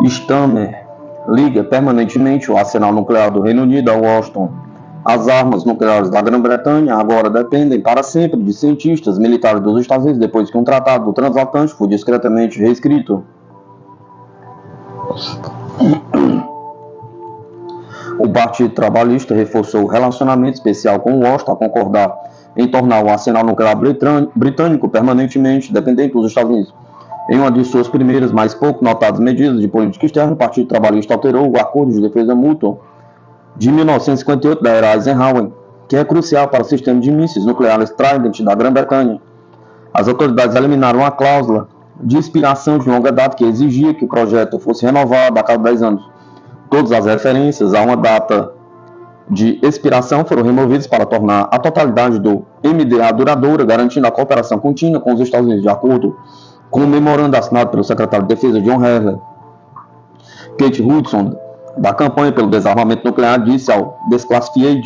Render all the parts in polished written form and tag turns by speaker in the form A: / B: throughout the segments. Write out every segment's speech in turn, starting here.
A: Stammer liga permanentemente o arsenal nuclear do Reino Unido a Washington. As armas nucleares da Grã-Bretanha agora dependem para sempre de cientistas militares dos Estados Unidos depois que um tratado transatlântico foi discretamente reescrito. O Partido Trabalhista reforçou o relacionamento especial com Washington a concordar em tornar o arsenal nuclear britânico permanentemente dependente dos Estados Unidos. Em uma de suas primeiras, mas pouco notadas medidas de política externa, o Partido Trabalhista alterou o Acordo de Defesa Mútua de 1958 da era Eisenhower, que é crucial para o sistema de mísseis nucleares Trident da Grã-Bretanha. As autoridades eliminaram a cláusula de expiração de longa data que exigia que o projeto fosse renovado a cada 10 anos. Todas as referências a uma data de expiração foram removidas para tornar a totalidade do MDA duradoura, garantindo a cooperação contínua com os Estados Unidos, de acordo com o memorando assinado pelo secretário de Defesa John Heller. Kate Hudson, da campanha pelo desarmamento nuclear, disse ao Declassified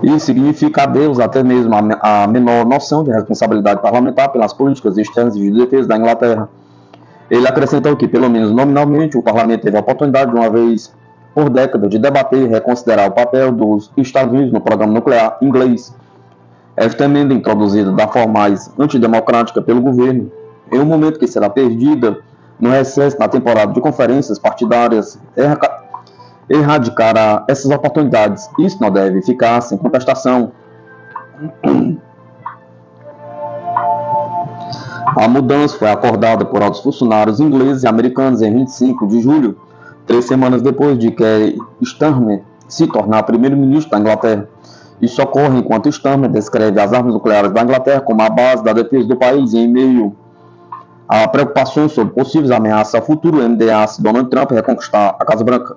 A: isso significa adeus até mesmo a menor noção de responsabilidade parlamentar pelas políticas externas e de defesa da Inglaterra. Ele acrescentou que, pelo menos nominalmente, o parlamento teve a oportunidade de uma vez por década de debater e reconsiderar o papel dos Estados Unidos no programa nuclear inglês. Esta emenda, introduzida da forma mais antidemocrática pelo governo, em um momento que será perdida no recesso na temporada de conferências partidárias, erradicará essas oportunidades. Isso não deve ficar sem contestação. A mudança foi acordada por altos funcionários ingleses e americanos em 25 de julho, 3 semanas depois de que Starmer se tornar primeiro-ministro da Inglaterra. Isso ocorre enquanto Starmer descreve as armas nucleares da Inglaterra como a base da defesa do país, em meio a preocupações sobre possíveis ameaças ao futuro MDA se Donald Trump reconquistar a Casa Branca.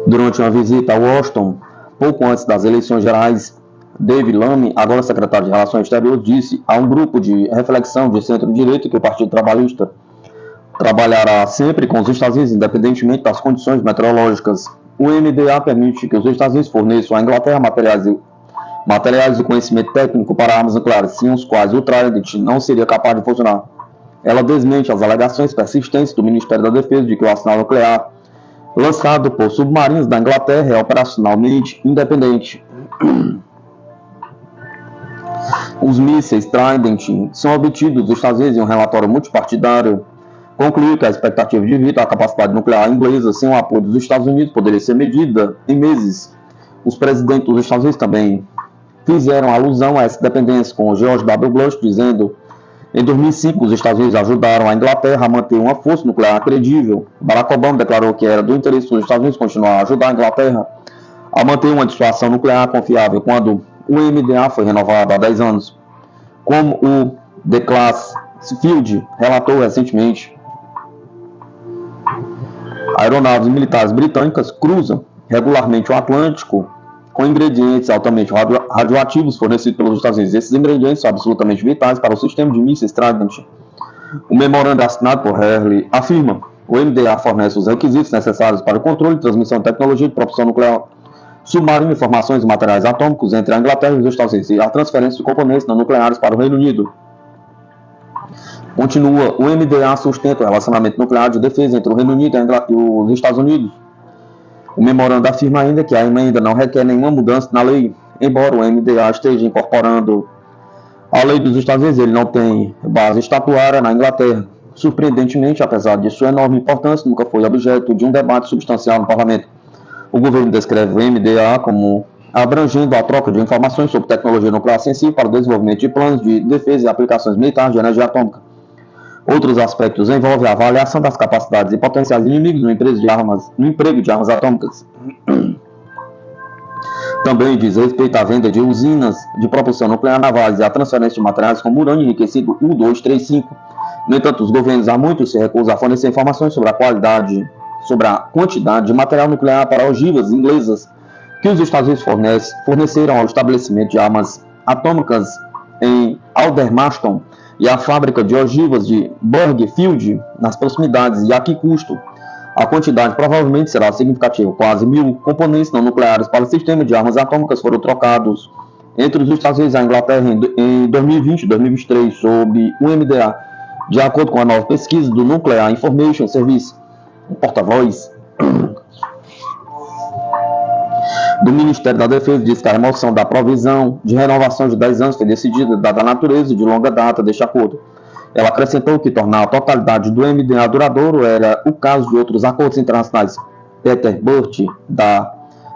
A: Durante uma visita a Washington, pouco antes das eleições gerais, David Lammy, agora secretário de Relações Exteriores, disse a um grupo de reflexão de centro-direita que o Partido Trabalhista trabalhará sempre com os Estados Unidos, independentemente das condições meteorológicas. O MDA permite que os Estados Unidos forneçam à Inglaterra materiais de conhecimento técnico para armas nucleares, sem os quais o Trident não seria capaz de funcionar. Ela desmente as alegações persistentes do Ministério da Defesa de que o arsenal nuclear lançado por submarinos da Inglaterra é operacionalmente independente. Os mísseis Trident são obtidos dos Estados Unidos em um relatório multipartidário. Concluiu que a expectativa de vida à capacidade nuclear inglesa sem o apoio dos Estados Unidos poderia ser medida em meses. Os presidentes dos Estados Unidos também fizeram alusão a essa dependência, com George W. Bush dizendo: em 2005, os Estados Unidos ajudaram a Inglaterra a manter uma força nuclear credível. Barack Obama declarou que era do interesse dos Estados Unidos continuar a ajudar a Inglaterra a manter uma dissuasão nuclear confiável quando o MDA foi renovado há 10 anos. Como o Declassified relatou recentemente, aeronaves militares britânicas cruzam regularmente o Atlântico com ingredientes altamente radioativos fornecidos pelos Estados Unidos. Esses ingredientes são absolutamente vitais para o sistema de mísseis Trident. O memorando assinado por Hurley afirma: o MDA fornece os requisitos necessários para o controle e transmissão de tecnologia de propulsão nuclear submarina, informações e materiais atômicos entre a Inglaterra e os Estados Unidos, e a transferência de componentes não nucleares para o Reino Unido. Continua, o MDA sustenta o relacionamento nuclear de defesa entre o Reino Unido e os Estados Unidos. O memorando afirma ainda que a emenda não requer nenhuma mudança na lei, embora o MDA esteja incorporando a lei dos Estados Unidos, ele não tem base estatuária na Inglaterra. Surpreendentemente, apesar de sua enorme importância, nunca foi objeto de um debate substancial no parlamento. O governo descreve o MDA como abrangendo a troca de informações sobre tecnologia nuclear sensível para o desenvolvimento de planos de defesa e aplicações militares de energia atômica. Outros aspectos envolvem a avaliação das capacidades e potenciais inimigos no emprego de armas atômicas. Também diz respeito à venda de usinas de propulsão nuclear navais e à transferência de materiais como urânio enriquecido U-235. No entanto, os governos há muito se recusam a fornecer informações sobre a quantidade de material nuclear para ogivas inglesas que os Estados Unidos forneceram ao estabelecimento de armas atômicas em Aldermaston e a fábrica de ogivas de Burghfield nas proximidades, e a que custo. A quantidade provavelmente será significativa. Quase 1.000 componentes não nucleares para o sistema de armas atômicas foram trocados entre os Estados Unidos e a Inglaterra em 2020 e 2023, sob o MDA, de acordo com a nova pesquisa do Nuclear Information Service. O porta-voz do Ministério da Defesa diz que a remoção da provisão de renovação de 10 anos foi decidida dada a natureza de longa data deste acordo. Ela acrescentou que tornar a totalidade do MDA duradouro era o caso de outros acordos internacionais. Peter Burt, da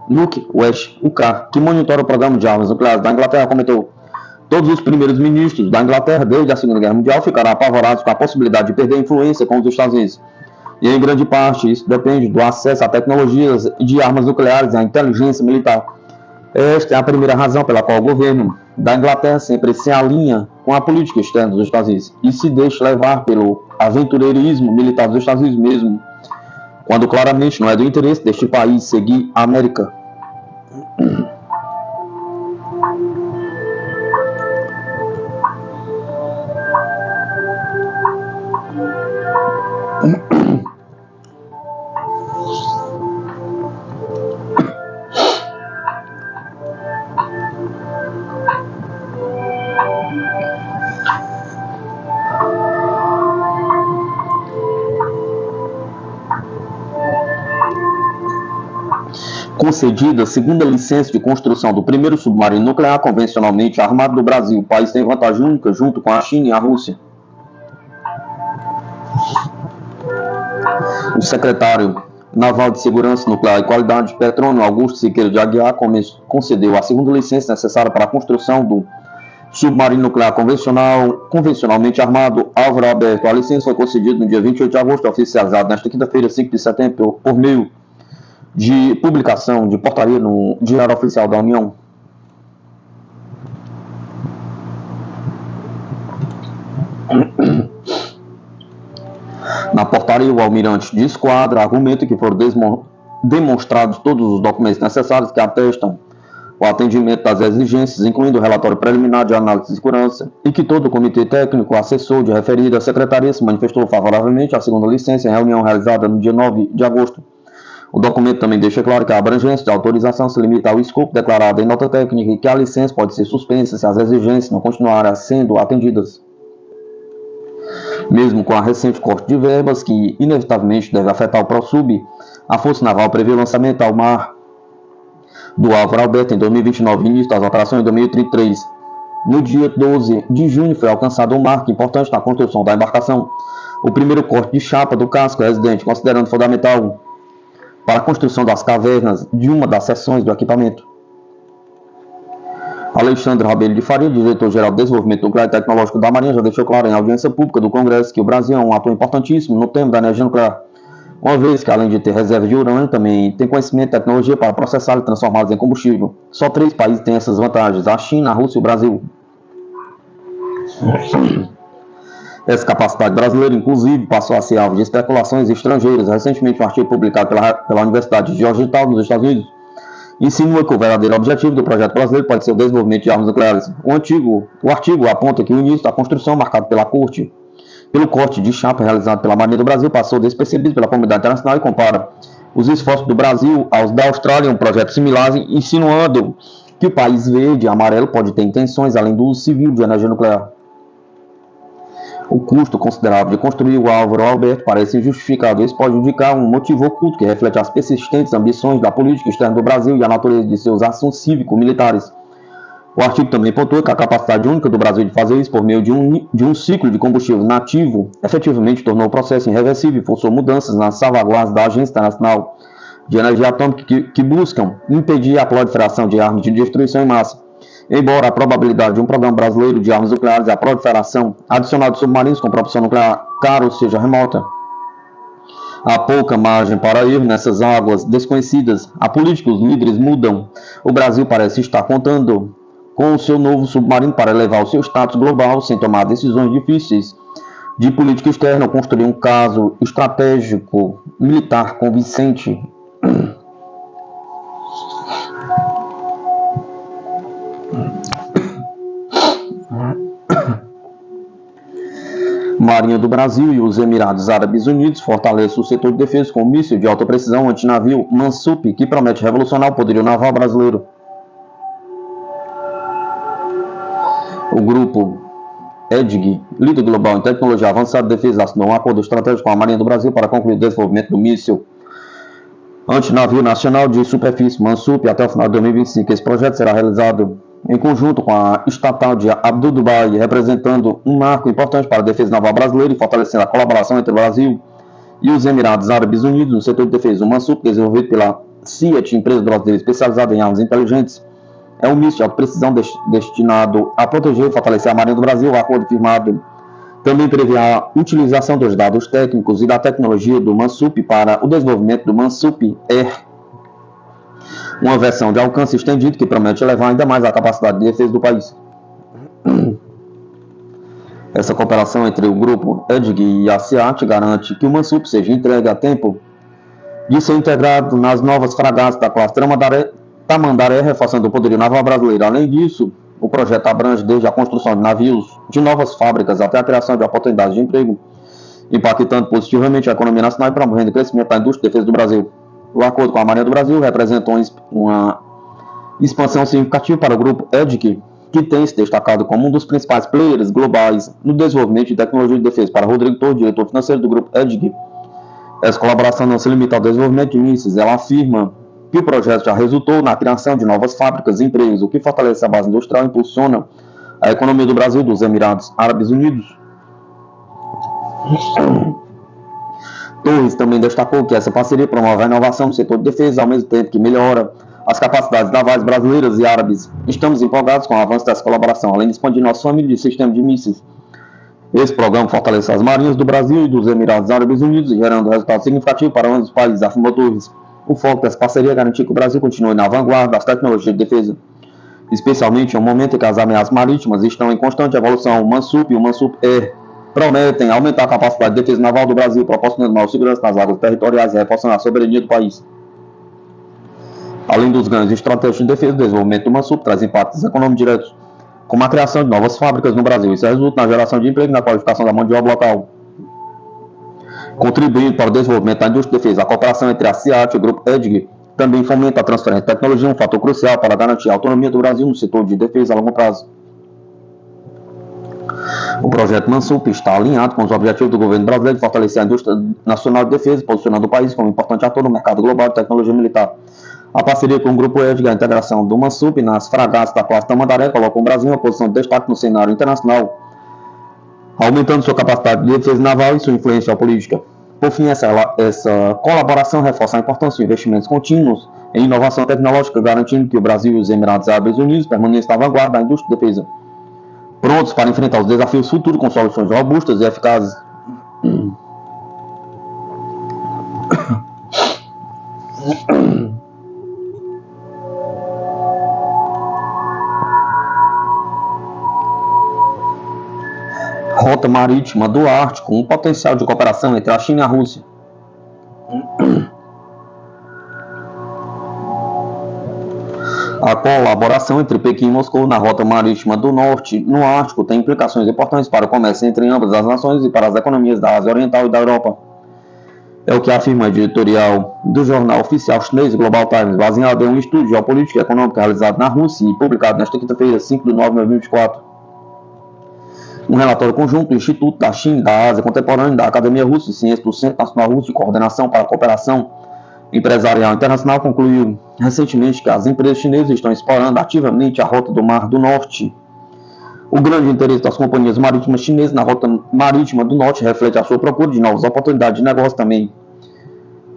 A: Nuke West UK, que monitora o programa de armas nucleares da Inglaterra, comentou: todos os primeiros ministros da Inglaterra desde a Segunda Guerra Mundial ficaram apavorados com a possibilidade de perder influência com os Estados Unidos. E em grande parte isso depende do acesso a tecnologias de armas nucleares e à inteligência militar. Esta é a primeira razão pela qual o governo da Inglaterra sempre se alinha com a política externa dos Estados Unidos e se deixa levar pelo aventureirismo militar dos Estados Unidos mesmo, quando claramente não é do interesse deste país seguir a América. Concedida a segunda licença de construção do primeiro submarino nuclear convencionalmente armado do Brasil. O país tem vantagem única junto com a China e a Rússia. O secretário naval de Segurança Nuclear e Qualidade, Petrônio Augusto Siqueira de Aguiar, concedeu a segunda licença necessária para a construção do submarino nuclear convencionalmente armado Álvaro Alberto. A licença foi concedida no dia 28 de agosto, oficializada nesta quinta-feira, 5 de setembro, por meio de publicação de portaria no Diário Oficial da União. Na portaria, o almirante de esquadra argumenta que foram demonstrados todos os documentos necessários que atestam o atendimento das exigências, incluindo o relatório preliminar de análise de segurança, e que todo o comitê técnico assessor de referida secretaria se manifestou favoravelmente à segunda licença em reunião realizada no dia 9 de agosto. O documento também deixa claro que a abrangência de autorização se limita ao escopo declarado em nota técnica e que a licença pode ser suspensa se as exigências não continuarem sendo atendidas. Mesmo com a recente corte de verbas, que inevitavelmente deve afetar o ProSub, a Força Naval prevê o lançamento ao mar do Álvaro Alberto em 2029 e início das operações em 2033. No dia 12 de junho foi alcançado um marco importante na construção da embarcação, o primeiro corte de chapa do casco residente, considerando fundamental para a construção das cavernas de uma das seções do equipamento. Alexandre Rabelo de Faria, diretor-geral de Desenvolvimento Nuclear e Tecnológico da Marinha, já deixou claro em audiência pública do Congresso que o Brasil é um ator importantíssimo no tema da energia nuclear, uma vez que, além de ter reserva de urânio, também tem conhecimento e tecnologia para processá-lo e transformá-los em combustível. Só 3 países têm essas vantagens: a China, a Rússia e o Brasil. Essa capacidade brasileira, inclusive, passou a ser alvo de especulações estrangeiras. Recentemente, um artigo publicado pela Universidade de Georgetown, nos Estados Unidos, insinua que o verdadeiro objetivo do projeto brasileiro pode ser o desenvolvimento de armas nucleares. O artigo aponta que o início da construção, marcado pelo corte de chapa realizado pela Marinha do Brasil, passou despercebido pela comunidade internacional e compara os esforços do Brasil aos da Austrália, um projeto similar, insinuando que o país verde e amarelo pode ter intenções além do uso civil de energia nuclear. O custo considerável de construir o Álvaro Alberto parece injustificado. Isso pode indicar um motivo oculto que reflete as persistentes ambições da política externa do Brasil e a natureza de seus assuntos cívico-militares. O artigo também pontua que a capacidade única do Brasil de fazer isso por meio de um ciclo de combustível nativo efetivamente tornou o processo irreversível e forçou mudanças nas salvaguardas da Agência Internacional de Energia Atômica que buscam impedir a proliferação de armas de destruição em massa. Embora a probabilidade de um programa brasileiro de armas nucleares e a proliferação adicional de submarinos com propulsão nuclear caro seja remota, há pouca margem para erro nessas águas desconhecidas. A política, os líderes mudam. O Brasil parece estar contando com o seu novo submarino para elevar o seu status global sem tomar decisões difíceis de política externa ou construir um caso estratégico militar convincente. Marinha do Brasil e os Emirados Árabes Unidos fortalecem o setor de defesa com um míssil de alta precisão antinavio Mansup, que promete revolucionar o poderio naval brasileiro. O grupo EDG, líder global em tecnologia avançada de defesa, assinou um acordo estratégico com a Marinha do Brasil para concluir o desenvolvimento do míssil antinavio nacional de superfície Mansup até o final de 2025. Esse projeto será realizado em conjunto com a estatal de Abu Dhabi, representando um marco importante para a defesa naval brasileira e fortalecendo a colaboração entre o Brasil e os Emirados Árabes Unidos no setor de defesa. O Mansup, desenvolvido pela CIAT, empresa brasileira especializada em armas inteligentes, é um míssil de alta precisão destinado a proteger e fortalecer a Marinha do Brasil. O acordo firmado também prevê a utilização dos dados técnicos e da tecnologia do Mansup para o desenvolvimento do Mansup Air, uma versão de alcance estendido que promete elevar ainda mais a capacidade de defesa do país. Essa cooperação entre o grupo EDG e a CIAT garante que o Mansup seja entregue a tempo de ser integrado nas novas fragatas da classe Tamandaré, reforçando o poderio naval brasileiro. Além disso, o projeto abrange desde a construção de navios de novas fábricas até a criação de oportunidades de emprego, impactando positivamente a economia nacional e promovendo o crescimento da indústria de defesa do Brasil. O acordo com a Marinha do Brasil representa uma expansão significativa para o grupo EDG, que tem se destacado como um dos principais players globais no desenvolvimento de tecnologia de defesa. Para Rodrigo Torres, diretor financeiro do grupo EDG, essa colaboração não se limita ao desenvolvimento de mísseis. Ela afirma que o projeto já resultou na criação de novas fábricas e empregos, o que fortalece a base industrial e impulsiona a economia do Brasil e dos Emirados Árabes Unidos. Torres também destacou que essa parceria promove a inovação no setor de defesa, ao mesmo tempo que melhora as capacidades navais brasileiras e árabes. Estamos empolgados com o avanço dessa colaboração, além de expandir nossa família de sistemas de mísseis. Esse programa fortalece as marinhas do Brasil e dos Emirados Árabes Unidos, gerando resultados significativos para ambos os países, afirmou Torres. O foco dessa parceria é garantir que o Brasil continue na vanguarda das tecnologias de defesa, especialmente em um momento em que as ameaças marítimas estão em constante evolução. O Mansup e o Mansup Air prometem aumentar a capacidade de defesa naval do Brasil, proporcionando maior segurança nas águas territoriais e reforçando a soberania do país. Além dos ganhos estratégicos de defesa, o desenvolvimento do Mansup traz impactos econômicos diretos, como a criação de novas fábricas no Brasil. Isso resulta na geração de emprego e na qualificação da mão de obra local, contribuindo para o desenvolvimento da indústria de defesa. A cooperação entre a CIAT e o grupo EDG também fomenta a transferência de tecnologia, um fator crucial para garantir a autonomia do Brasil no setor de defesa a longo prazo. O projeto Mansup está alinhado com os objetivos do governo brasileiro de fortalecer a indústria nacional de defesa, posicionando o país como importante ator no mercado global de tecnologia militar. A parceria com o grupo EDG e a integração do Mansup nas fragatas da classe Tamandaré colocam o Brasil em uma posição de destaque no cenário internacional, aumentando sua capacidade de defesa naval e sua influência política. Por fim, essa colaboração reforça a importância de investimentos contínuos em inovação tecnológica, garantindo que o Brasil e os Emirados Árabes Unidos permaneçam na vanguarda da indústria de defesa, prontos para enfrentar os desafios futuros com soluções robustas e eficazes. Rota marítima do Ártico, um potencial de cooperação entre a China e a Rússia. A colaboração entre Pequim e Moscou na rota marítima do norte no Ártico tem implicações importantes para o comércio entre ambas as nações e para as economias da Ásia Oriental e da Europa. É o que afirma a editorial do jornal oficial chinês Global Times, baseado em um estudo de geopolítica e econômica realizado na Rússia e publicado nesta quinta-feira, 5 de novembro de 2024. Um relatório conjunto do Instituto da China e da Ásia Contemporânea da Academia Russa de Ciências do Centro Nacional Russo de Coordenação para a Cooperação Empresarial Internacional concluiu recentemente que as empresas chinesas estão explorando ativamente a rota do Mar do Norte. O grande interesse das companhias marítimas chinesas na rota marítima do Norte reflete a sua procura de novas oportunidades de negócio também.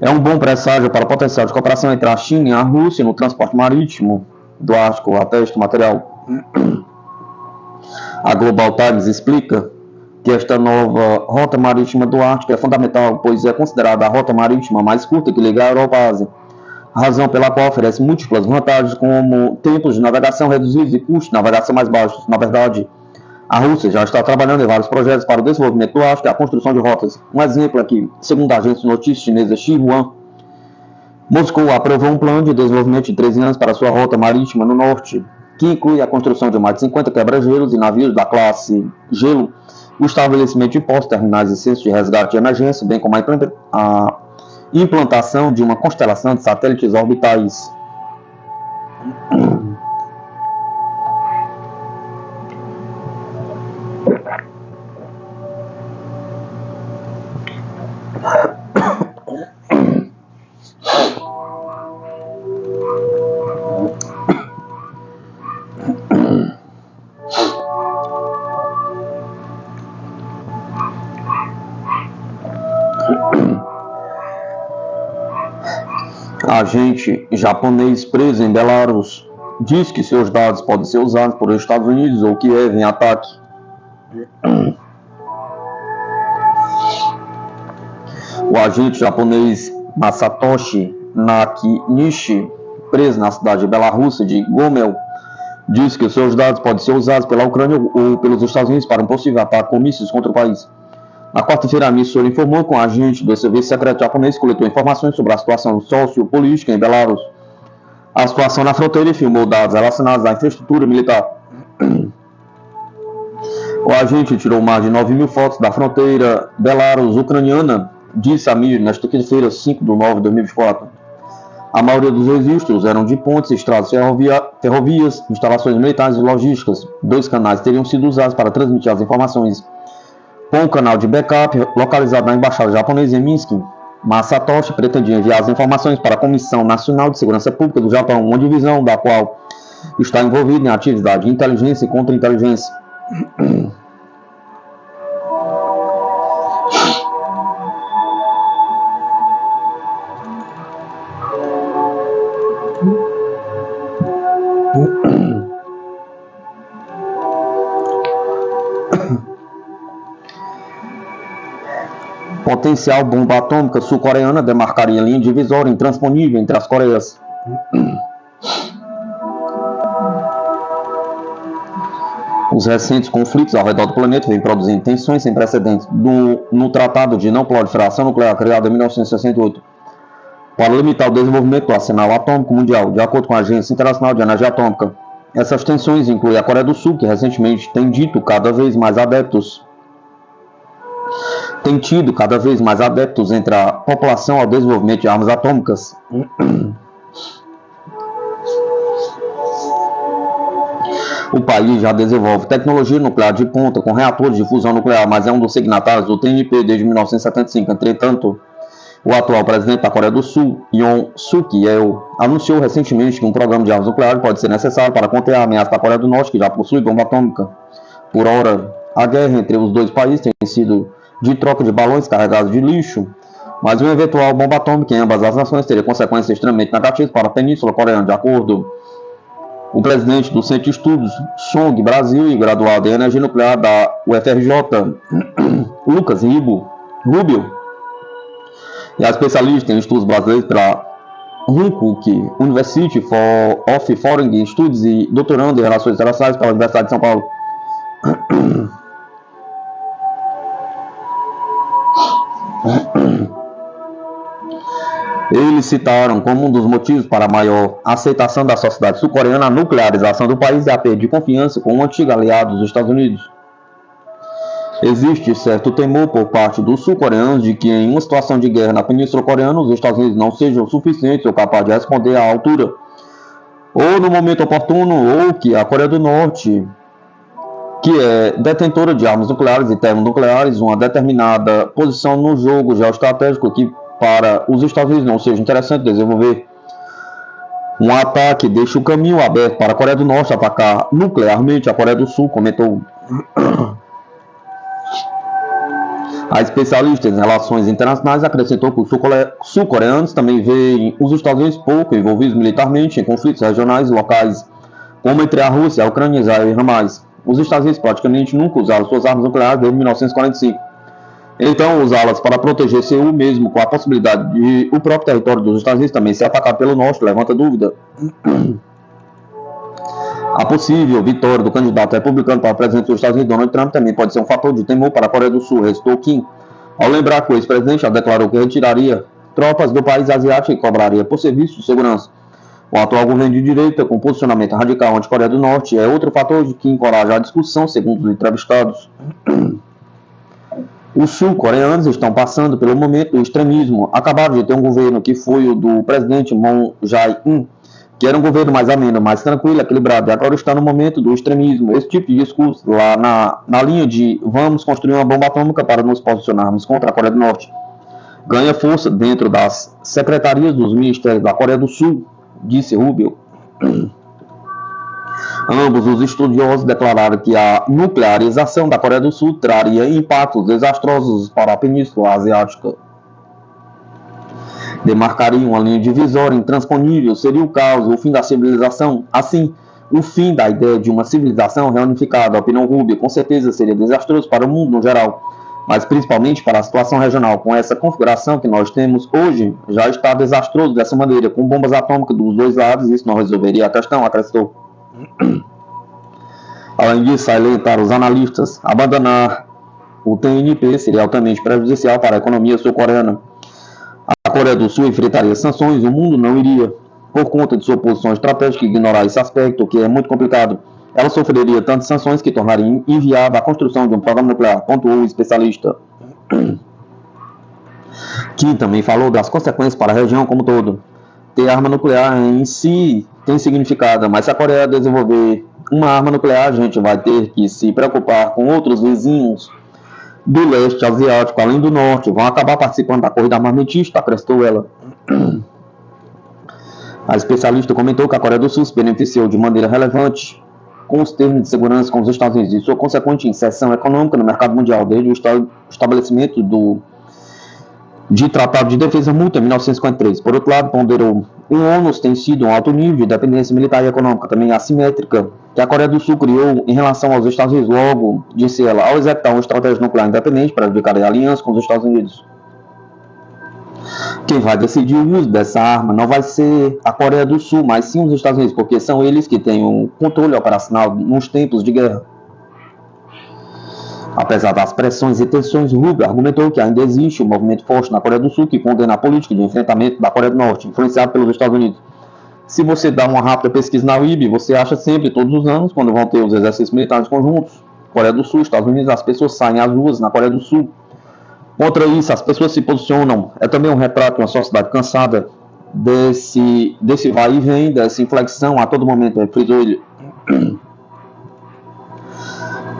A: É um bom presságio para o potencial de cooperação entre a China e a Rússia no transporte marítimo do Ártico até este material. A Global Times explica que esta nova rota marítima do Ártico é fundamental, pois é considerada a rota marítima mais curta que liga a Europa à Ásia, razão pela qual oferece múltiplas vantagens, como tempos de navegação reduzidos e custos de navegação mais baixos. Na verdade, a Rússia já está trabalhando em vários projetos para o desenvolvimento do Ártico e a construção de rotas. Um exemplo é que, segundo a agência de notícias chinesa Xinhua, Moscou aprovou um plano de desenvolvimento de 13 anos para sua rota marítima no norte, que inclui a construção de mais de 50 quebra-gelos e navios da classe Gelo o estabelecimento de postos, terminais e centros de resgate de emergência, bem como a implantação de uma constelação de satélites orbitais. Agente japonês preso em Belarus diz que seus dados podem ser usados por Estados Unidos ou Kiev em ataque. O agente japonês Masatoshi Nakanishi, preso na cidade de Bielorrússia de Gomel, diz que seus dados podem ser usados pela Ucrânia ou pelos Estados Unidos para um possível ataque com mísseis contra o país. Na quarta-feira, a emissora informou que um agente do serviço secreto japonês coletou informações sobre a situação sociopolítica em Belarus, a situação na fronteira e filmou dados relacionados à infraestrutura militar. O agente tirou mais de 9.000 fotos da fronteira Belarus-ucraniana, disse a mídia nesta quinta-feira, 5 de nove de 2024. A maioria dos registros eram de pontes, estradas, ferrovias, instalações militares e logísticas. 2 canais teriam sido usados para transmitir as informações. Com o canal de backup localizado na Embaixada Japonesa em Minsk, Masatoshi pretendia enviar as informações para a Comissão Nacional de Segurança Pública do Japão, uma divisão da qual está envolvida em atividade de inteligência e contra-inteligência. Potencial bomba atômica sul-coreana demarcaria linha divisória intransponível entre as Coreias. Os recentes conflitos ao redor do planeta vêm produzindo tensões sem precedentes no Tratado de Não Proliferação Nuclear, criado em 1968, para limitar o desenvolvimento do arsenal atômico mundial, de acordo com a Agência Internacional de Energia Atômica. Essas tensões incluem a Coreia do Sul, que recentemente tem tido cada vez mais adeptos entre a população ao desenvolvimento de armas atômicas. O país já desenvolve tecnologia nuclear de ponta com reatores de fusão nuclear, mas é um dos signatários do TNP desde 1975. Entretanto, o atual presidente da Coreia do Sul, Yoon Suk-yeol, anunciou recentemente que um programa de armas nucleares pode ser necessário para conter a ameaça da Coreia do Norte, que já possui bomba atômica. Por ora, a guerra entre os dois países tem sido de troca de balões carregados de lixo, mas uma eventual bomba atômica em ambas as nações teria consequências extremamente negativas para a Península Coreana, de acordo com o presidente do Centro de Estudos Song Brasil e graduado em Energia Nuclear da UFRJ, Lucas Rubio, e a especialista em estudos brasileiros pela Hankook University of Foreign Studies e doutorando em Relações Internacionais pela Universidade de São Paulo. Eles citaram como um dos motivos para a maior aceitação da sociedade sul-coreana a nuclearização do país e a perda de confiança com o antigo aliado dos Estados Unidos. Existe certo temor por parte dos sul-coreanos de que em uma situação de guerra na Península Coreana os Estados Unidos não sejam suficientes ou capazes de responder à altura ou no momento oportuno, ou que a Coreia do Norte, que é detentora de armas nucleares e termonucleares, uma determinada posição no jogo geoestratégico que para os Estados Unidos não seja interessante desenvolver um ataque, deixa o caminho aberto para a Coreia do Norte atacar nuclearmente a Coreia do Sul, comentou. A especialista em relações internacionais acrescentou que os sul-coreanos também veem os Estados Unidos pouco envolvidos militarmente em conflitos regionais e locais, como entre a Rússia, a Ucrânia e Israel e Hamas. Os Estados Unidos praticamente nunca usaram suas armas nucleares desde 1945. Então, usá-las para proteger Seul, mesmo com a possibilidade de o próprio território dos Estados Unidos também ser atacado pelo norte, levanta dúvida. A possível vitória do candidato republicano para presidente dos Estados Unidos, Donald Trump, também pode ser um fator de temor para a Coreia do Sul, restou Kim, ao lembrar que o ex-presidente já declarou que retiraria tropas do país asiático e cobraria por serviço de segurança. O atual governo de direita, com posicionamento radical anti-Coreia do Norte, é outro fator que encoraja a discussão, segundo os entrevistados. Os sul-coreanos estão passando pelo momento do extremismo. Acabaram de ter um governo que foi o do presidente Moon Jae-in, que era um governo mais ameno, mais tranquilo, equilibrado. E agora está no momento do extremismo. Esse tipo de discurso lá na linha de vamos construir uma bomba atômica para nos posicionarmos contra a Coreia do Norte ganha força dentro das secretarias dos ministérios da Coreia do Sul, disse Rubio. Ambos os estudiosos declararam que a nuclearização da Coreia do Sul traria impactos desastrosos para a Península Asiática. Demarcaria uma linha divisória intransponível, seria o caos, o fim da civilização. Assim, o fim da ideia de uma civilização reunificada, a opinião Rubio, com certeza seria desastroso para o mundo no geral, mas principalmente para a situação regional. Com essa configuração que nós temos hoje, já está desastroso dessa maneira, com bombas atômicas dos dois lados, isso não resolveria a questão, acrescentou. Além disso, salientaram os analistas, abandonar o TNP seria altamente prejudicial para a economia sul-coreana. A Coreia do Sul enfrentaria sanções, o mundo não iria, por conta de sua posição estratégica, ignorar esse aspecto, que é muito complicado. Ela sofreria tantas sanções que tornariam inviável a construção de um programa nuclear, pontuou o especialista. Que também falou das consequências para a região como um todo. Ter arma nuclear em si tem significado, mas se a Coreia desenvolver uma arma nuclear, a gente vai ter que se preocupar com outros vizinhos do leste asiático, além do norte, vão acabar participando da corrida armamentista, acrescentou ela. A especialista comentou que a Coreia do Sul se beneficiou de maneira relevante com os termos de segurança com os Estados Unidos e sua consequente inserção econômica no mercado mundial desde o estabelecimento de Tratado de Defesa Mútua em 1953. Por outro lado, ponderou, o ônus tem sido um alto nível de dependência militar e econômica, também assimétrica, que a Coreia do Sul criou em relação aos Estados Unidos. Logo, disse ela, ao executar uma estratégia nuclear independente para dedicar a aliança com os Estados Unidos. Quem vai decidir o uso dessa arma não vai ser a Coreia do Sul, mas sim os Estados Unidos, porque são eles que têm o controle operacional nos tempos de guerra. Apesar das pressões e tensões, Rubio argumentou que ainda existe um movimento forte na Coreia do Sul que condena a política de enfrentamento da Coreia do Norte, influenciada pelos Estados Unidos. Se você dá uma rápida pesquisa na UIB, você acha sempre, todos os anos, quando vão ter os exércitos militares conjuntos, Coreia do Sul, Estados Unidos, as pessoas saem às ruas na Coreia do Sul. Contra isso, as pessoas se posicionam. É também um retrato de uma sociedade cansada desse vai e vem, dessa inflexão a todo momento, frisou ele.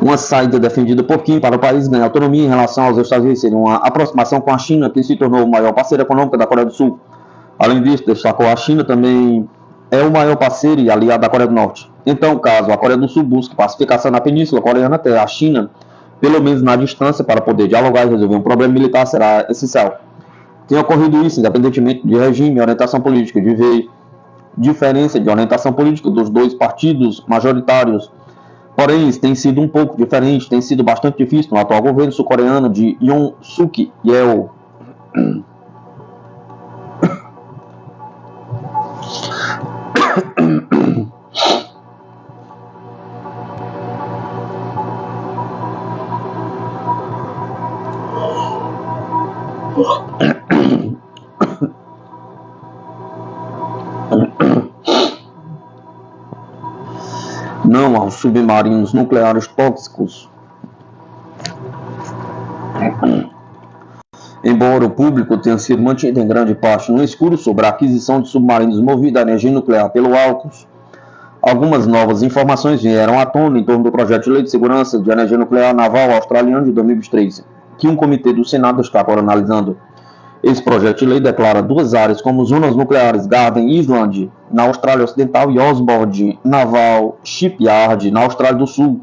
A: Uma saída defendida por Kim para o país ganhar autonomia em relação aos Estados Unidos seria uma aproximação com a China, que se tornou o maior parceiro econômico da Coreia do Sul. Além disso, destacou a China também é o maior parceiro e aliado da Coreia do Norte. Então, caso a Coreia do Sul busque pacificação na Península Coreana, até a China, pelo menos na distância, para poder dialogar e resolver um problema militar, será essencial. Tem ocorrido isso, independentemente de regime e orientação política, de ver diferença de orientação política dos dois partidos majoritários. Porém, isso tem sido um pouco diferente, tem sido bastante difícil no atual governo sul-coreano de Yoon Suk Yeol. Não aos submarinos nucleares tóxicos. Embora o público tenha sido mantido em grande parte no escuro sobre a aquisição de submarinos movidos a energia nuclear pelo AUKUS, algumas novas informações vieram à tona em torno do projeto de lei de segurança de energia nuclear naval australiano de 2023, que um comitê do Senado está agora analisando. Esse projeto de lei declara duas áreas como zonas nucleares, Garden Island, na Austrália Ocidental, e Osborne Naval Shipyard, na Austrália do Sul.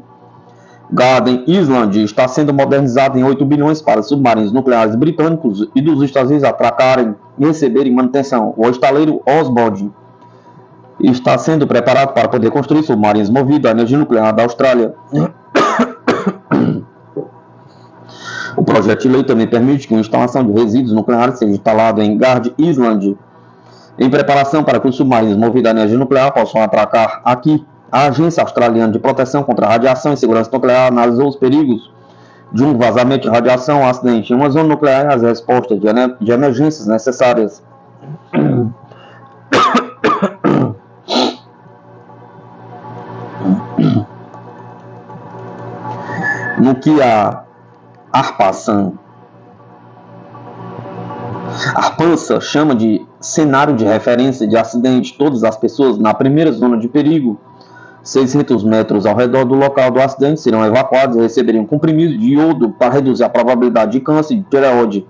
A: Garden Island está sendo modernizado em 8 bilhões para submarinos nucleares britânicos e dos Estados Unidos atracarem e receberem manutenção. O estaleiro Osborne está sendo preparado para poder construir submarinos movidos à energia nuclear da Austrália. O projeto de lei também permite que a instalação de resíduos nucleares seja instalada em Garden Island, em preparação para que os submarinos movidos à energia nuclear possam atracar aqui. A Agência Australiana de Proteção contra a Radiação e Segurança Nuclear analisou os perigos de um vazamento de radiação ou acidente em uma zona nuclear e as respostas de emergências necessárias. No que a Arpasan. Arpansa chama de cenário de referência de acidente todas as pessoas na primeira zona de perigo. 600 metros ao redor do local do acidente serão evacuados e receberiam comprimido de iodo para reduzir a probabilidade de câncer de tireoide.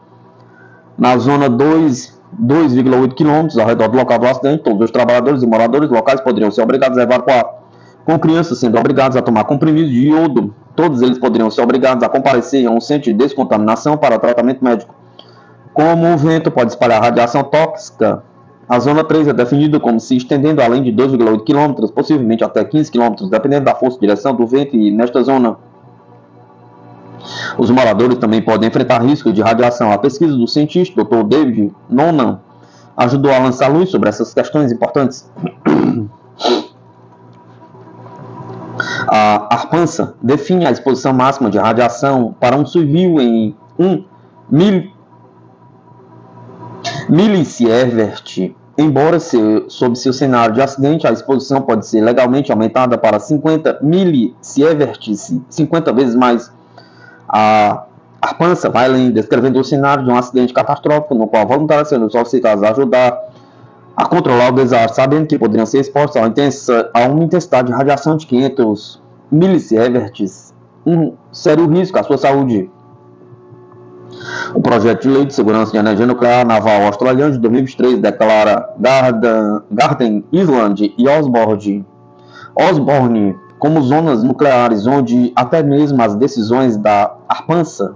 A: Na zona 2,8 km ao redor do local do acidente, todos os trabalhadores e moradores locais poderiam ser obrigados a evacuar. Com crianças sendo obrigados a tomar comprimido de iodo, todos eles poderiam ser obrigados a comparecer a um centro de descontaminação para tratamento médico. Como o vento pode espalhar radiação tóxica, a zona 3 é definida como se estendendo além de 2,8 km, possivelmente até 15 km, dependendo da força e direção do vento, e nesta zona os moradores também podem enfrentar riscos de radiação. A pesquisa do cientista Dr. David Noonan ajudou a lançar luz sobre essas questões importantes. A Arpansa define a exposição máxima de radiação para um civil em 1 milisievert. Embora sob seu cenário de acidente, a exposição pode ser legalmente aumentada para 50 millisieverts, 50 vezes mais. A Arpansa vai além, descrevendo o cenário de um acidente catastrófico no qual voluntários serão solicitados a ajudar a controlar o desastre, sabendo que poderiam ser expostos a uma intensidade de radiação de 500 millisieverts, um sério risco à sua saúde. O projeto de lei de segurança de energia nuclear naval australiano de 2023 declara Garden Island e Osborne como zonas nucleares onde até mesmo as decisões da Arpansa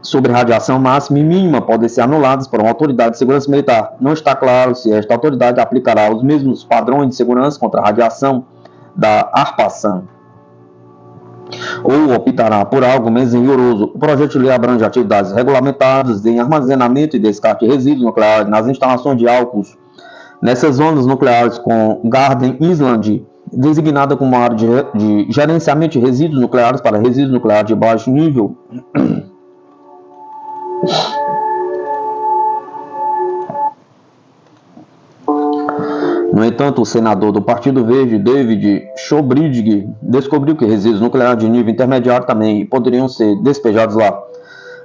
A: sobre radiação máxima e mínima podem ser anuladas por uma autoridade de segurança militar. Não está claro se esta autoridade aplicará os mesmos padrões de segurança contra a radiação da Arpasan ou optará por algo menos rigoroso. O projeto de lei abrange atividades regulamentadas em armazenamento e descarte de resíduos nucleares nas instalações de álcools nessas zonas nucleares, com Garden Island designada como área de gerenciamento de resíduos nucleares para resíduos nucleares de baixo nível. No entanto, o senador do Partido Verde, David Shobridge, descobriu que resíduos nucleares de nível intermediário também poderiam ser despejados lá.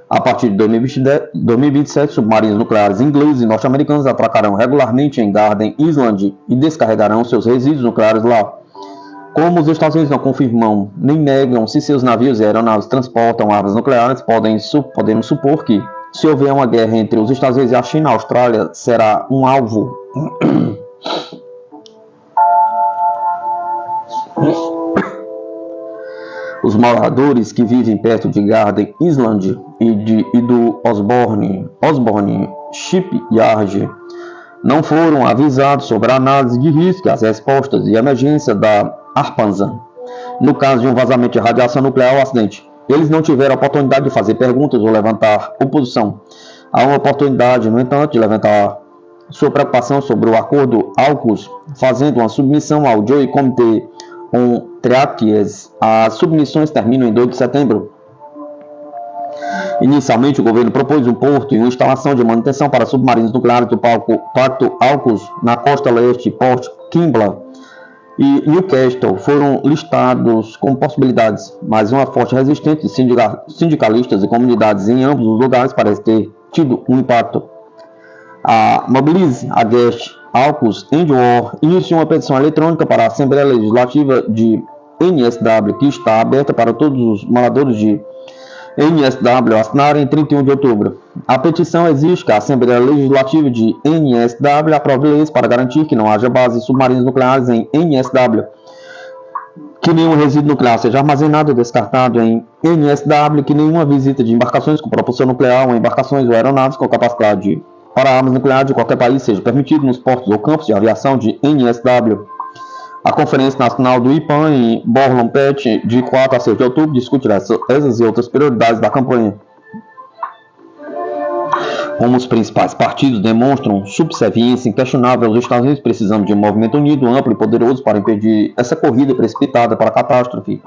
A: A partir de 2027, submarinos nucleares ingleses e norte-americanos atracarão regularmente em Garden Island e descarregarão seus resíduos nucleares lá. Como os Estados Unidos não confirmam nem negam se seus navios e aeronaves transportam armas nucleares, podemos supor que, se houver uma guerra entre os Estados Unidos e a China, a Austrália será um alvo. Os moradores que vivem perto de Garden Island e do Osborne Shipyard não foram avisados sobre a análise de risco, as respostas de emergência da Arpasan no caso de um vazamento de radiação nuclear ou acidente. Eles não tiveram a oportunidade de fazer perguntas ou levantar oposição. Há uma oportunidade, no entanto, de levantar sua preocupação sobre o acordo AUKUS, fazendo uma submissão ao Joint Committee on Treaties. As submissões terminam em 2 de setembro. Inicialmente, o governo propôs um porto e uma instalação de manutenção para submarinos nucleares do Pacto AUKUS na costa leste, Port Kembla e Newcastle foram listados como possibilidades, mas uma forte resistência de sindicalistas e comunidades em ambos os lugares parece ter tido um impacto. A Mobilize Against AUKUS End War iniciou uma petição eletrônica para a Assembleia Legislativa de NSW, que está aberta para todos os moradores de NSW assinarem em 31 de outubro. A petição exige que a Assembleia Legislativa de NSW aprove leis para garantir que não haja bases submarinas nucleares em NSW, que nenhum resíduo nuclear seja armazenado ou descartado em NSW, que nenhuma visita de embarcações com propulsão nuclear ou embarcações ou aeronaves com capacidade para armas nucleares de qualquer país seja permitido nos portos ou campos de aviação de NSW. A Conferência Nacional do IPAN em Borloo-Pet, de 4 a 6 de outubro, discutirá essas e outras prioridades da campanha. Como os principais partidos demonstram subserviência inquestionável aos Estados Unidos, precisamos de um movimento unido, amplo e poderoso para impedir essa corrida precipitada para a catástrofe.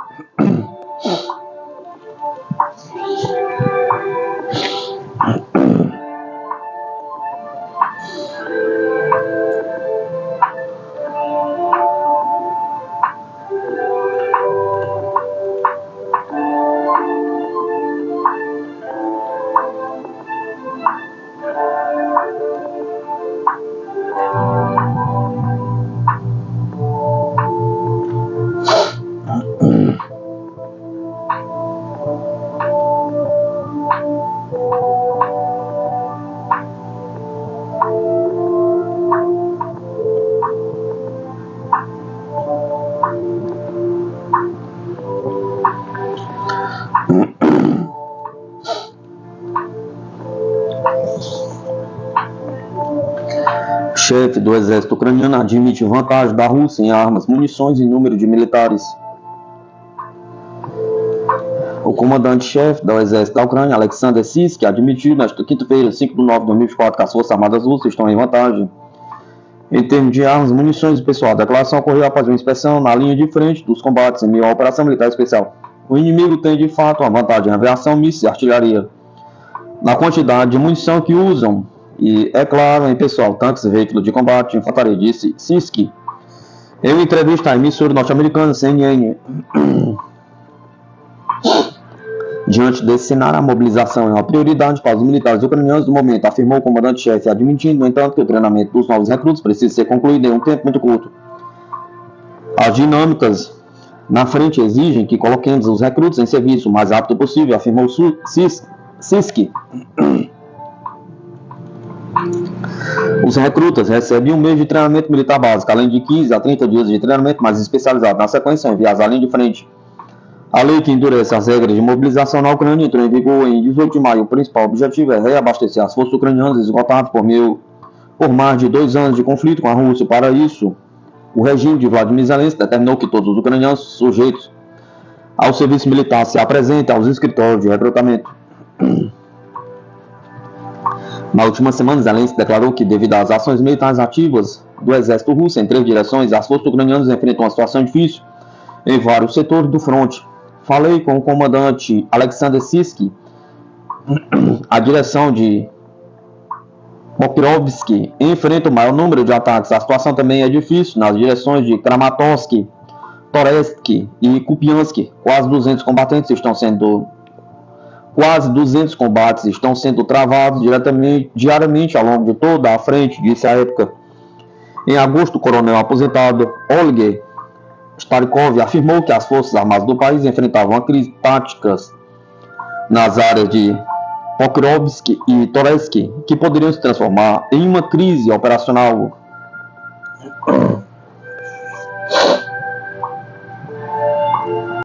A: chefe do exército ucraniano admite vantagem da Rússia em armas, munições e número de militares. O comandante-chefe do exército da Ucrânia, Alexander Syrskyi, admitiu nesta quinta-feira, 5 de novembro de 2024, que as forças armadas russas estão em vantagem em termos de armas, munições e pessoal. A declaração ocorreu após uma inspeção na linha de frente dos combates em meio à operação militar especial. O inimigo tem, de fato, uma vantagem em aviação, mísseis e artilharia, na quantidade de munição que usam e, é claro, em pessoal, tanques e veículos de combate e infantaria, disse Syrskyi em uma entrevista à emissora norte-americana CNN. Diante desse cenário, a mobilização é uma prioridade para os militares ucranianos no momento, afirmou o comandante-chefe, admitindo, no entanto, que o treinamento dos novos recrutos precisa ser concluído em um tempo muito curto. As dinâmicas na frente exigem que coloquemos os recrutos em serviço o mais rápido possível, afirmou Syrskyi. Os recrutas recebem um mês de treinamento militar básico, além de 15 a 30 dias de treinamento mais especializado. Na sequência, enviados à linha de frente. A lei que endurece as regras de mobilização na Ucrânia entrou em vigor em 18 de maio. O principal objetivo é reabastecer as forças ucranianas esgotadas por mais de 2 anos de conflito com a Rússia. Para isso, o regime de Vladimir Zelensky determinou que todos os ucranianos sujeitos ao serviço militar se apresentem aos escritórios de recrutamento. Na última semana, Zelensky declarou que, devido às ações militares ativas do exército russo em 3 direções, as forças ucranianas enfrentam uma situação difícil em vários setores do fronte. Falei com o comandante Alexander Syrskyi. A direção de Pokrovsk enfrenta o maior número de ataques. A situação também é difícil nas direções de Kramatorsk, Toretsk e Kupiansk. Quase 200 combates estão sendo travados diariamente ao longo de toda a frente, disse à época. Em agosto, o coronel aposentado Oleg Starikov afirmou que as forças armadas do país enfrentavam uma crise táticas nas áreas de Pokrovsk e Toretsk, que poderiam se transformar em uma crise operacional.